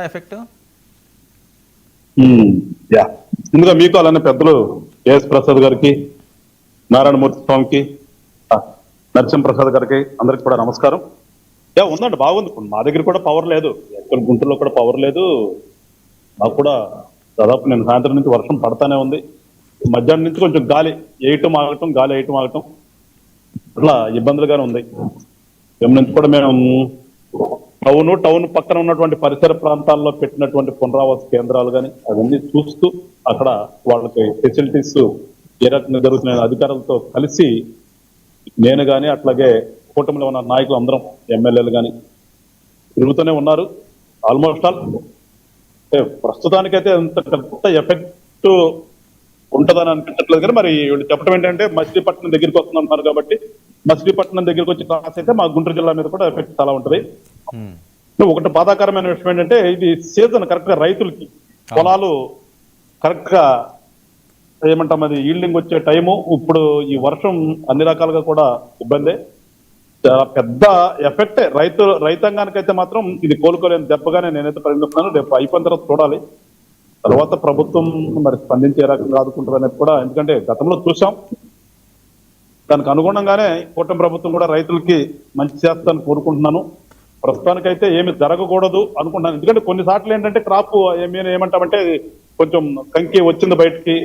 Effect yeah ముందుగా మీకు అలానే పెద్దలు ఏఎస్ ప్రసాద్ గారికి, నారాయణమూర్తి స్వామికి, నరసింహప్రసాద్ గారికి అందరికి కూడా నమస్కారం. యా ఉందండి, బాగుంది. మా దగ్గర కూడా పవర్ లేదు, ఎక్కడ గుంటూరులో కూడా పవర్ లేదు. నాకు కూడా దాదాపు నేను సాయంత్రం నుంచి వర్షం పడతానే ఉంది. మధ్యాహ్నం నుంచి కొంచెం గాలి వేయటం ఆగటం, గాలి వేయటం ఆగటం, అట్లా ఇబ్బందులుగానే ఉంది. మేము నుంచి కూడా మేము టౌన్ పక్కన ఉన్నటువంటి పరిసర ప్రాంతాల్లో పెట్టినటువంటి పునరావాస కేంద్రాలు కానీ అవన్నీ చూస్తూ అక్కడ వాళ్ళకి ఫెసిలిటీస్ ఏ రకంగా జరుగుతున్నాయి అధికారులతో కలిసి నేను కానీ అట్లాగే కూటమిలో ఉన్న నాయకులు అందరం ఎమ్మెల్యేలు కానీ తిరుగుతూనే ఉన్నారు. ఆల్మోస్ట్ ఆల్ ప్రస్తుతానికైతే అంత పెద్ద ఎఫెక్ట్ ఉంటుందని అనిపించట్లేదు. కానీ మరి వీళ్ళు చెప్పడం ఏంటంటే మచిలీపట్నం దగ్గరికి వస్తున్నారు కాబట్టి మచిలీపట్నం దగ్గరికి వచ్చి క్లాస్ అయితే మా గుంటూరు జిల్లా మీద కూడా ఎఫెక్ట్ చాలా ఉంటుంది. ఒకటి బాధాకరమైన విషయం ఏంటంటే ఇది సీజన్ కరెక్ట్ గా రైతులకి పొలాలు కరెక్ట్ గా ఏమంటాం అది ఈల్డింగ్ వచ్చే టైము. ఇప్పుడు ఈ వర్షం అన్ని రకాలుగా కూడా ఇబ్బందే, చాలా పెద్ద ఎఫెక్టే రైతాంగానికైతే మాత్రం ఇది కోలుకోలేని దెబ్బగానే నేనైతే పరిగణిస్తున్నాను. రేపు అయిపోయిన తర్వాత చూడాలి, తర్వాత ప్రభుత్వం మరి స్పందించే రకంగా ఆదుకుంటుంది అనేది కూడా. ఎందుకంటే గతంలో చూసాం, దానికి అనుగుణంగానే కూటమి ప్రభుత్వం కూడా రైతులకి మంచి చేస్తానని కోరుకుంటున్నాను. ప్రస్తుతానికైతే ఏమి జరగకూడదు అనుకుంటున్నాను. ఎందుకంటే కొన్నిసార్లు ఏంటంటే క్రాప్ ఏమంటామంటే కొంచెం కంకి వచ్చింది బయటికి,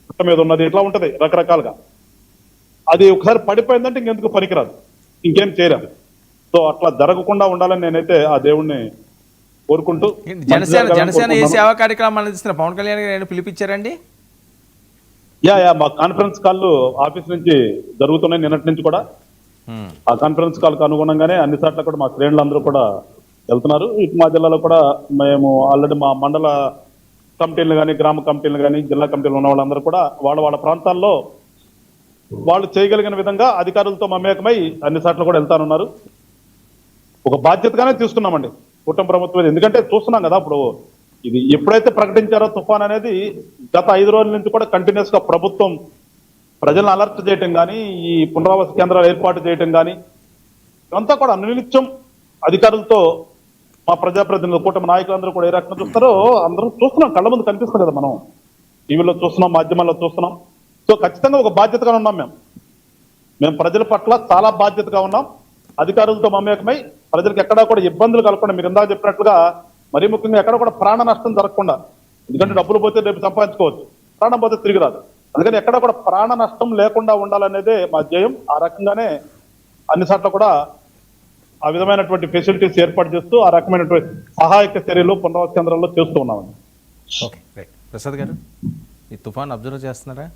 పుట్ట మీద ఉన్నది, ఇట్లా ఉంటది రకరకాలుగా. అది ఒకసారి పడిపోయిందంటే ఇంకెందుకు పనికిరాదు, ఇంకేం చేయరాదు. సో అట్లా జరగకుండా ఉండాలని నేనైతే ఆ దేవుణ్ణి కోరుకుంటూ. జనసేన ఏ సేవా కార్యక్రమాలు అందిస్తున్న పవన్ కళ్యాణ్ గారు పిలిపించారండి? మా కాన్ఫరెన్స్ కాల్ ఆఫీస్ నుంచి జరుగుతున్నాయి నిన్నటి నుంచి కూడా. ఆ కాన్ఫరెన్స్ కాల్కి అనుగుణంగానే అన్ని చోట్ల కూడా మా శ్రేణులందరూ కూడా వెళ్తున్నారు. ఇటు మా జిల్లాలో కూడా మేము ఆల్రెడీ మా మండల కమిటీలు కానీ, గ్రామ కమిటీలు కానీ, జిల్లా కమిటీలు ఉన్న వాళ్ళందరూ కూడా వాళ్ళ ప్రాంతాల్లో వాళ్ళు చేయగలిగిన విధంగా అధికారులతో మమేకమై అన్ని చోట్ల కూడా వెళ్తానున్నారు. ఒక బాధ్యతగానే తీసుకున్నామండి కుటుంబ ప్రభుత్వం. ఎందుకంటే చూస్తున్నాం కదా, ఇప్పుడు ఇది ఎప్పుడైతే ప్రకటించారో తుఫాన్ అనేది గత 5 రోజుల నుంచి కూడా కంటిన్యూస్ గా ప్రభుత్వం ప్రజలను అలర్ట్ చేయటం కానీ, ఈ పునరావాస కేంద్రాలు ఏర్పాటు చేయటం కానీ, ఇదంతా కూడా అనునిత్యం అధికారులతో మా ప్రజాప్రతినిధులు కూటమి నాయకులందరూ కూడా ఏ రకంగా చూస్తారో అందరూ చూస్తున్నాం, కళ్ళ ముందు కనిపిస్తుంది కదా, మనం టీవీలో చూస్తున్నాం, మాధ్యమాల్లో చూస్తున్నాం. సో ఖచ్చితంగా ఒక బాధ్యతగా ఉన్నాం. మేము ప్రజల పట్ల చాలా బాధ్యతగా ఉన్నాం. అధికారులతో మమేకమై ప్రజలకు ఎక్కడా కూడా ఇబ్బందులు కలగకుండా, మీరు ఇందాక చెప్పినట్లుగా మరీ ముఖ్యంగా ఎక్కడ కూడా ప్రాణ నష్టం జరగకుండా. ఎందుకంటే డబ్బులు పోతే రేపు సంపాదించుకోవచ్చు, ప్రాణం పోతే తిరిగి రాదు. అందుకని ఎక్కడ కూడా ప్రాణ నష్టం లేకుండా ఉండాలనేదే మా ధ్యేయం. ఆ రకంగానే అన్ని చోట్ల కూడా ఆ విధమైనటువంటి ఫెసిలిటీస్ ఏర్పాటు చేస్తూ ఆ రకమైనటువంటి సహాయక చర్యలు పునరావాస కేంద్రాల్లో చేస్తూ ఉన్నామండి. ఓకే, ప్రసాద్ గారు, ఈ తుఫాన్ అబ్జర్వ్ చేస్తున్నారా?